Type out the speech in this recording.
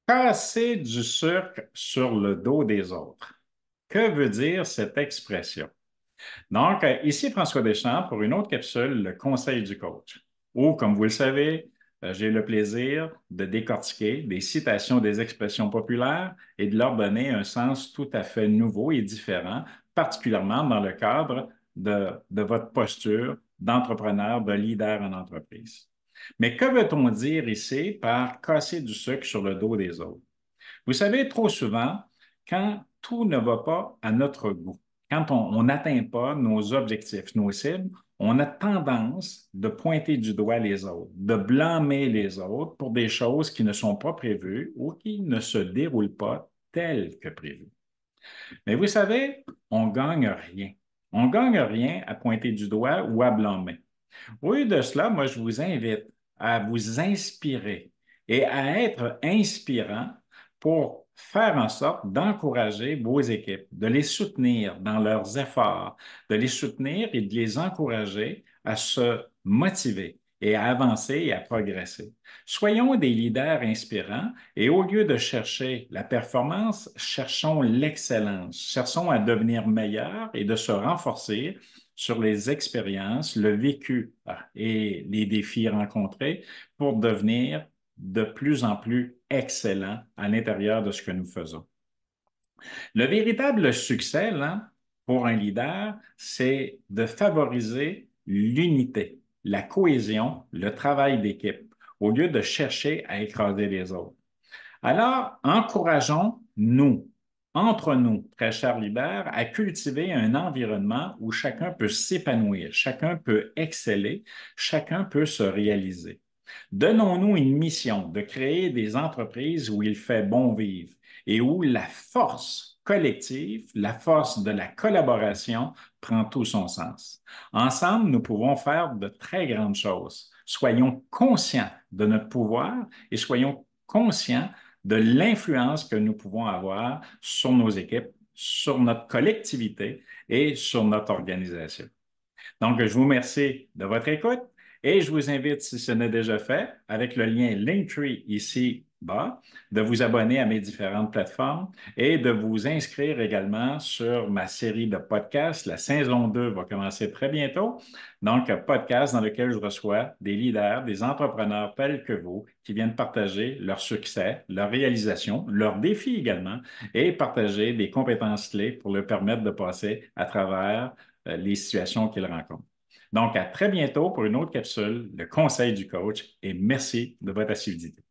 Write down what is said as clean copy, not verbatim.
Casser du sucre sur le dos des autres. Que veut dire cette expression? Donc, ici François Deschamps pour une autre capsule, le conseil du coach, où, comme vous le savez, j'ai le plaisir de décortiquer des citations des expressions populaires et de leur donner un sens tout à fait nouveau et différent, particulièrement dans le cadre de votre posture d'entrepreneur, de leader en entreprise. Mais que veut-on dire ici par casser du sucre sur le dos des autres? Vous savez, trop souvent, quand tout ne va pas à notre goût, quand on n'atteint pas nos objectifs, nos cibles, on a tendance de pointer du doigt les autres, de blâmer les autres pour des choses qui ne sont pas prévues ou qui ne se déroulent pas telles que prévues. Mais vous savez, on ne gagne rien. On ne gagne rien à pointer du doigt ou à blâmer. Au lieu de cela, moi, je vous invite à vous inspirer et à être inspirant pour faire en sorte d'encourager vos équipes, de les soutenir dans leurs efforts, de les soutenir et de les encourager à se motiver et à avancer et à progresser. Soyons des leaders inspirants et au lieu de chercher la performance, cherchons l'excellence, cherchons à devenir meilleurs et de se renforcer sur les expériences, le vécu et les défis rencontrés pour devenir de plus en plus excellent à l'intérieur de ce que nous faisons. Le véritable succès, là, pour un leader, c'est de favoriser l'unité, la cohésion, le travail d'équipe, au lieu de chercher à écraser les autres. Alors, encourageons-nous, entre nous, très chers leaders, à cultiver un environnement où chacun peut s'épanouir, chacun peut exceller, chacun peut se réaliser. Donnons-nous une mission de créer des entreprises où il fait bon vivre et où la force collective, la force de la collaboration prend tout son sens. Ensemble, nous pouvons faire de très grandes choses. Soyons conscients de notre pouvoir et soyons conscients de l'influence que nous pouvons avoir sur nos équipes, sur notre collectivité et sur notre organisation. Donc, je vous remercie de votre écoute et je vous invite, si ce n'est déjà fait, avec le lien Linktree ici bas, de vous abonner à mes différentes plateformes et de vous inscrire également sur ma série de podcasts. La saison 2 va commencer très bientôt. Donc, un podcast dans lequel je reçois des leaders, des entrepreneurs tels que vous qui viennent partager leur succès, leurs réalisations, leurs défis également et partager des compétences clés pour leur permettre de passer à travers les situations qu'ils rencontrent. Donc, à très bientôt pour une autre capsule, le conseil du coach et merci de votre assiduité.